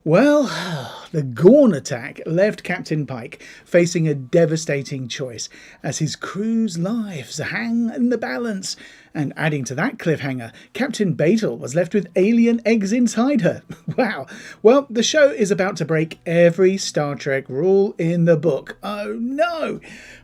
Well, the Gorn attack left Captain Pike facing a devastating choice as his crew's lives hang in the balance. And adding to that cliffhanger, Captain Batel was left with alien eggs inside her. Wow. Well, the show is about to break every Star Trek rule in the book. Oh no!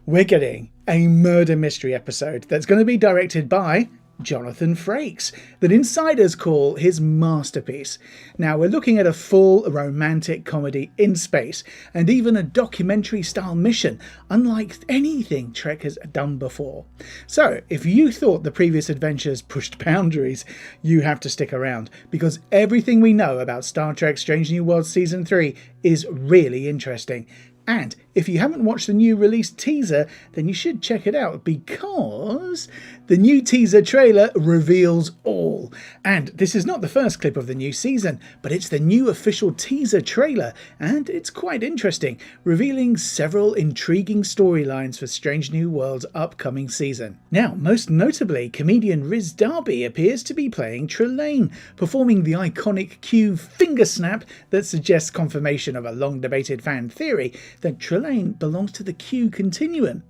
We're getting a murder mystery episode that's going to be directed by Jonathan Frakes, that insiders call his masterpiece. Now, we're looking at a full romantic comedy in space, and even a documentary-style mission, unlike anything Trek has done before. So, if you thought the previous adventures pushed boundaries, you have to stick around, because everything we know about Star Trek Strange New Worlds Season 3 is really interesting. And if you haven't watched the new released teaser, then you should check it out, because the new teaser trailer reveals all. And this is not the first clip of the new season, but it's the new official teaser trailer, and it's quite interesting, revealing several intriguing storylines for Strange New Worlds' upcoming season. Now, most notably, comedian Rhys Darby appears to be playing Trelane, performing the iconic Q finger snap that suggests confirmation of a long-debated fan theory that Trelane belongs to the Q continuum.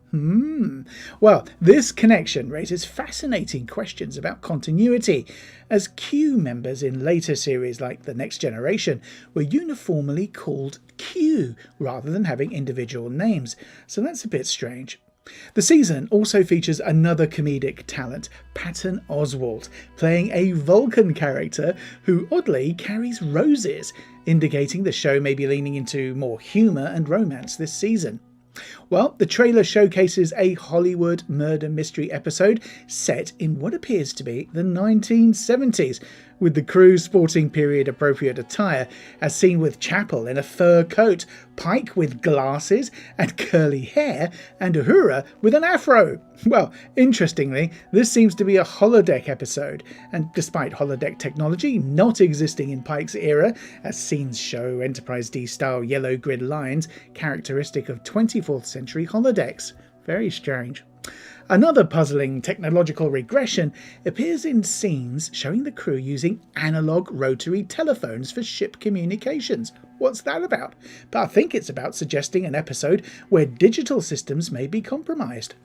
Well, this connection raises fascinating questions about continuity, as Q members in later series like The Next Generation were uniformly called Q rather than having individual names, so that's a bit strange. The season also features another comedic talent, Patton Oswalt, playing a Vulcan character who oddly carries roses, indicating the show may be leaning into more humour and romance this season. Well, the trailer showcases a Hollywood murder mystery episode set in what appears to be the 1970s, with the crew sporting period-appropriate attire, as seen with Chapel in a fur coat, Pike with glasses and curly hair, and Uhura with an afro. Well, interestingly, this seems to be a holodeck episode, and despite holodeck technology not existing in Pike's era, as scenes show Enterprise D-style yellow grid lines characteristic of 24th century holodecks. Very strange. Another puzzling technological regression appears in scenes showing the crew using analog rotary telephones for ship communications. What's that about? But I think it's about suggesting an episode where digital systems may be compromised.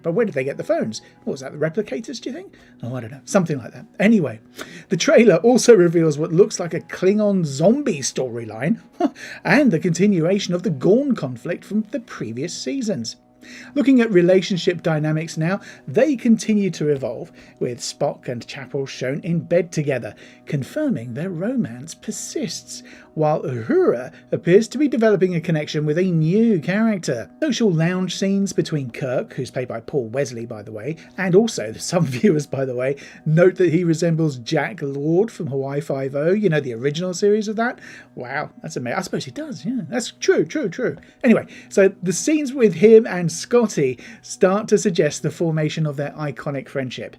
But where did they get the phones? What was that, the replicators, do you think? Oh, I don't know. Something like that. Anyway, the trailer also reveals what looks like a Klingon zombie storyline and the continuation of the Gorn conflict from the previous seasons. Looking at relationship dynamics now, they continue to evolve, with Spock and Chapel shown in bed together, confirming their romance persists, while Uhura appears to be developing a connection with a new character. Social lounge scenes between Kirk, who's played by Paul Wesley by the way, and also some viewers by the way, note that he resembles Jack Lord from Hawaii Five-0, you know, the original series of that. Wow, that's amazing. I suppose he does, yeah, that's true. Anyway, so the scenes with him and Scotty start to suggest the formation of their iconic friendship.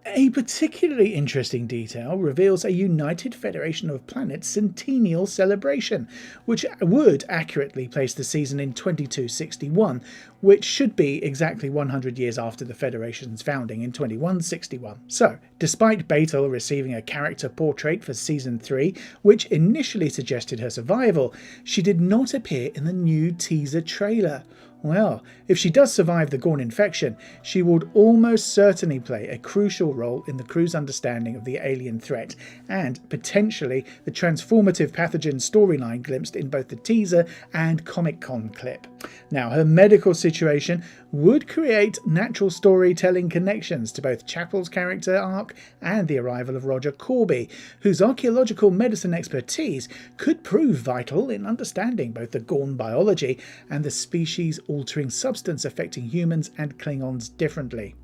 A particularly interesting detail reveals a United Federation of Planets centennial celebration, which would accurately place the season in 2261, which should be exactly 100 years after the Federation's founding in 2161. So, despite Batel receiving a character portrait for Season 3, which initially suggested her survival, she did not appear in the new teaser trailer. Well, if she does survive the Gorn infection, she would almost certainly play a crucial role in the crew's understanding of the alien threat, and potentially the transformative pathogen storyline glimpsed in both the teaser and Comic-Con clip. Now, her medical situation would create natural storytelling connections to both Chapel's character arc and the arrival of Roger Korby, whose archaeological medicine expertise could prove vital in understanding both the Gorn biology and the species-altering substance affecting humans and Klingons differently.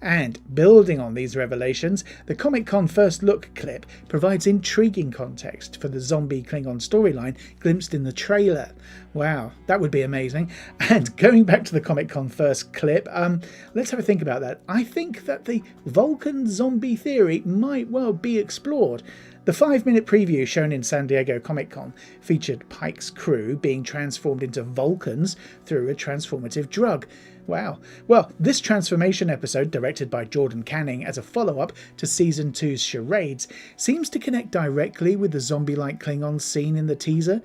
And building on these revelations, the Comic-Con First Look clip provides intriguing context for the zombie Klingon storyline glimpsed in the trailer. Wow, that would be amazing. And going back to the Comic-Con First clip, let's have a think about that. I think that the Vulcan zombie theory might well be explored. The 5-minute preview shown in San Diego Comic-Con featured Pike's crew being transformed into Vulcans through a transformative drug. Wow. Well, this transformation episode, directed by Jordan Canning as a follow-up to Season 2's Charades, seems to connect directly with the zombie-like Klingons seen in the teaser.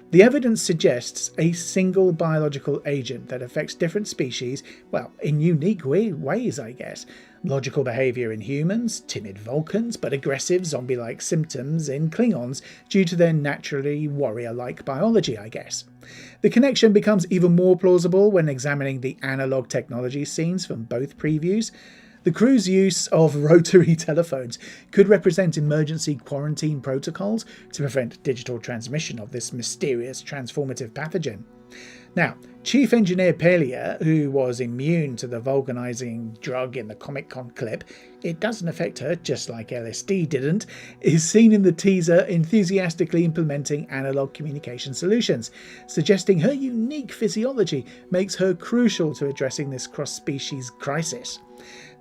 The evidence suggests a single biological agent that affects different species, well, in unique ways, I guess. Logical behaviour in humans, timid Vulcans, but aggressive zombie-like symptoms in Klingons due to their naturally warrior-like biology, I guess. The connection becomes even more plausible when examining the analog technology scenes from both previews. The crew's use of rotary telephones could represent emergency quarantine protocols to prevent digital transmission of this mysterious transformative pathogen. Now, Chief Engineer Pelia, who was immune to the vulcanizing drug in the Comic-Con clip, it doesn't affect her just like LSD didn't, is seen in the teaser enthusiastically implementing analog communication solutions, suggesting her unique physiology makes her crucial to addressing this cross-species crisis.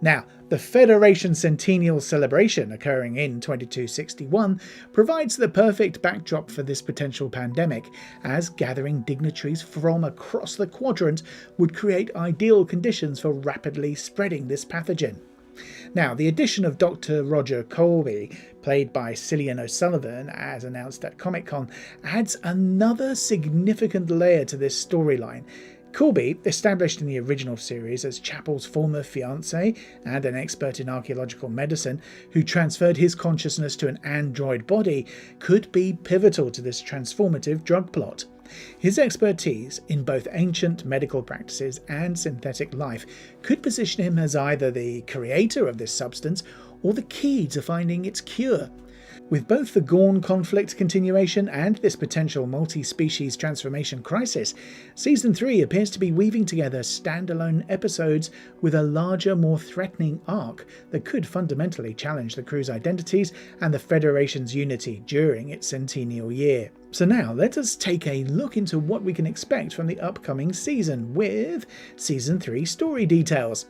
Now, the Federation Centennial celebration occurring in 2261 provides the perfect backdrop for this potential pandemic, as gathering dignitaries from across the quadrant would create ideal conditions for rapidly spreading this pathogen. Now, the addition of Dr. Roger Korby, played by Cillian O'Sullivan as announced at Comic-Con, adds another significant layer to this storyline. Korby, established in the original series as Chapel's former fiancé and an expert in archaeological medicine who transferred his consciousness to an android body, could be pivotal to this transformative drug plot. His expertise in both ancient medical practices and synthetic life could position him as either the creator of this substance or the key to finding its cure. With both the Gorn conflict continuation and this potential multi-species transformation crisis, Season 3 appears to be weaving together standalone episodes with a larger, more threatening arc that could fundamentally challenge the crew's identities and the Federation's unity during its centennial year. So now let us take a look into what we can expect from the upcoming season with Season 3 story details.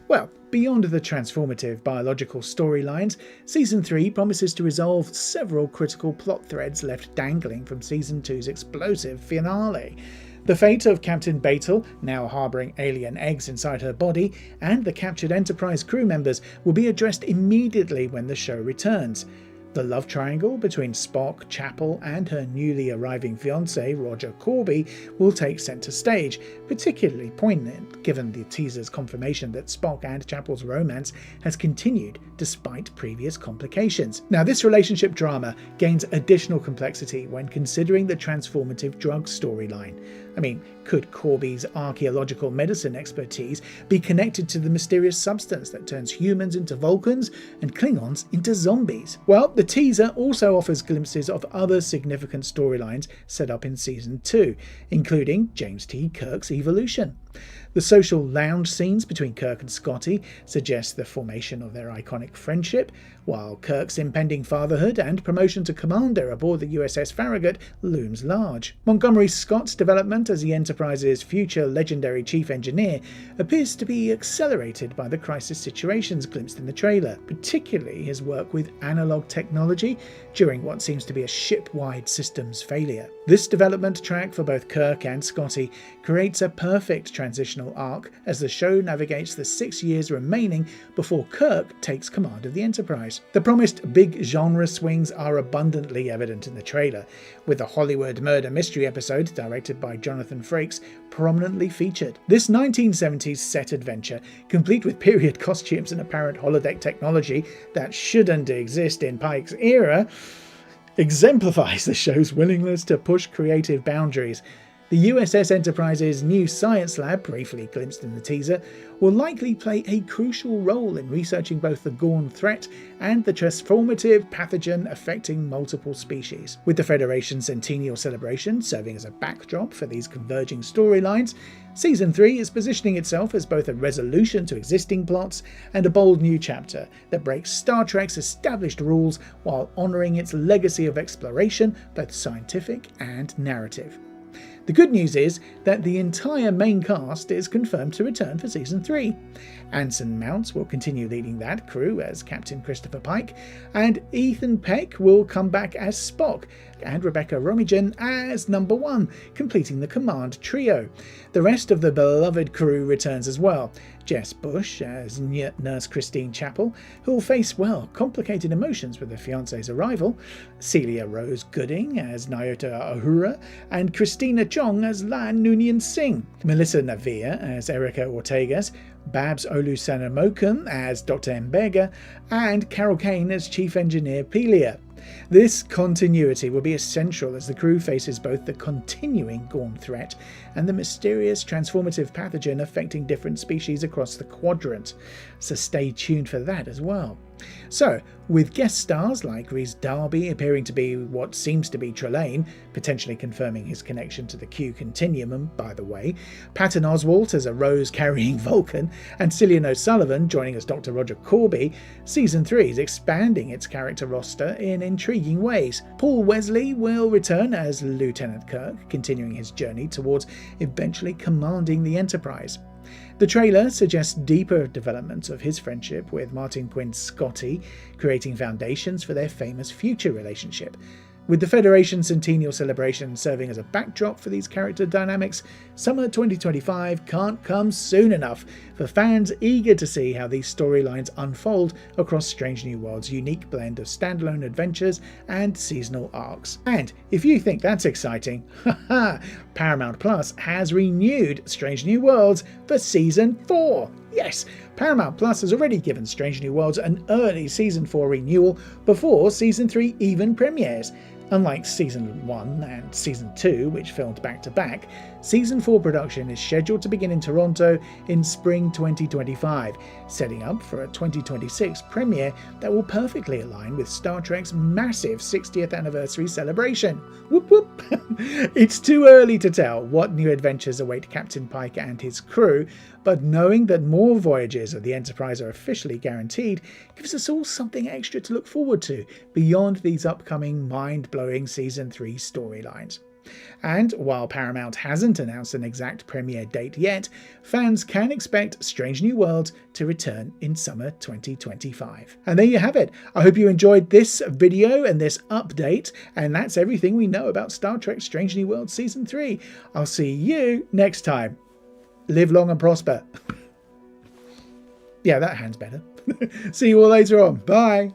Well, beyond the transformative biological storylines, Season 3 promises to resolve several critical plot threads left dangling from Season 2's explosive finale. The fate of Captain Batel, now harbouring alien eggs inside her body, and the captured Enterprise crew members will be addressed immediately when the show returns. The love triangle between Spock, Chapel, and her newly arriving fiancé, Roger Korby, will take centre stage, particularly poignant given the teaser's confirmation that Spock and Chapel's romance has continued despite previous complications. Now, this relationship drama gains additional complexity when considering the transformative drug storyline. I mean, could Korby's archaeological medicine expertise be connected to the mysterious substance that turns humans into Vulcans and Klingons into zombies? Well, the teaser also offers glimpses of other significant storylines set up in Season 2, including James T. Kirk's evolution. The social lounge scenes between Kirk and Scotty suggest the formation of their iconic friendship, while Kirk's impending fatherhood and promotion to commander aboard the USS Farragut looms large. Montgomery Scott's development as the Enterprise's future legendary chief engineer appears to be accelerated by the crisis situations glimpsed in the trailer, particularly his work with analog technology during what seems to be a ship-wide systems failure. This development track for both Kirk and Scotty creates a perfect transitional arc as the show navigates the 6 years remaining before Kirk takes command of the Enterprise. The promised big genre swings are abundantly evident in the trailer, with the Hollywood murder mystery episode, directed by Jonathan Frakes, prominently featured. This 1970s set adventure, complete with period costumes and apparent holodeck technology that shouldn't exist in Pike's era, exemplifies the show's willingness to push creative boundaries. The USS Enterprise's new science lab, briefly glimpsed in the teaser, will likely play a crucial role in researching both the Gorn threat and the transformative pathogen affecting multiple species. With the Federation's centennial celebration serving as a backdrop for these converging storylines, Season 3 is positioning itself as both a resolution to existing plots and a bold new chapter that breaks Star Trek's established rules while honouring its legacy of exploration, both scientific and narrative. The good news is that the entire main cast is confirmed to return for Season 3. Anson Mount will continue leading that crew as Captain Christopher Pike, and Ethan Peck will come back as Spock, and Rebecca Romijn as Number 1, completing the command trio. The rest of the beloved crew returns as well. Jess Bush as Nurse Christine Chapel, who will face, well, complicated emotions with her fiancé's arrival, Celia Rose Gooding as Nyota Ahura, and Christina Chong as Lan Noonien Singh, Melissa Navia as Erica Ortegas, Babs Olusanamokun as Dr. Mbega, and Carol Kane as Chief Engineer Pelia. This continuity will be essential as the crew faces both the continuing Gorn threat and the mysterious transformative pathogen affecting different species across the quadrant, so stay tuned for that as well. So, with guest stars like Rhys Darby appearing to be what seems to be Trelane, potentially confirming his connection to the Q Continuum, by the way, Patton Oswalt as a Rose-carrying Vulcan, and Cillian O'Sullivan joining as Dr. Roger Korby, Season 3 is expanding its character roster in intriguing ways. Paul Wesley will return as Lieutenant Kirk, continuing his journey towards eventually commanding the Enterprise. The trailer suggests deeper development of his friendship with Martin Quinn's Scotty, creating foundations for their famous future relationship. With the Federation Centennial Celebration serving as a backdrop for these character dynamics, summer 2025 can't come soon enough for fans eager to see how these storylines unfold across Strange New Worlds' unique blend of standalone adventures and seasonal arcs. And if you think that's exciting, Paramount Plus has renewed Strange New Worlds for Season 4! Yes, Paramount Plus has already given Strange New Worlds an early Season 4 renewal before Season 3 even premieres. Unlike Season 1 and Season 2, which filmed back-to-back, Season 4 production is scheduled to begin in Toronto in spring 2025, setting up for a 2026 premiere that will perfectly align with Star Trek's massive 60th anniversary celebration. Whoop whoop! It's too early to tell what new adventures await Captain Pike and his crew, but knowing that more voyages of the Enterprise are officially guaranteed gives us all something extra to look forward to beyond these upcoming mind-blowing Season 3 storylines. And while Paramount hasn't announced an exact premiere date yet, fans can expect Strange New Worlds to return in summer 2025. And there you have it. I hope you enjoyed this video and this update, and that's everything we know about Star Trek Strange New Worlds Season 3. I'll see you next time. Live long and prosper. Yeah, that hand's better. See you all later on. Bye.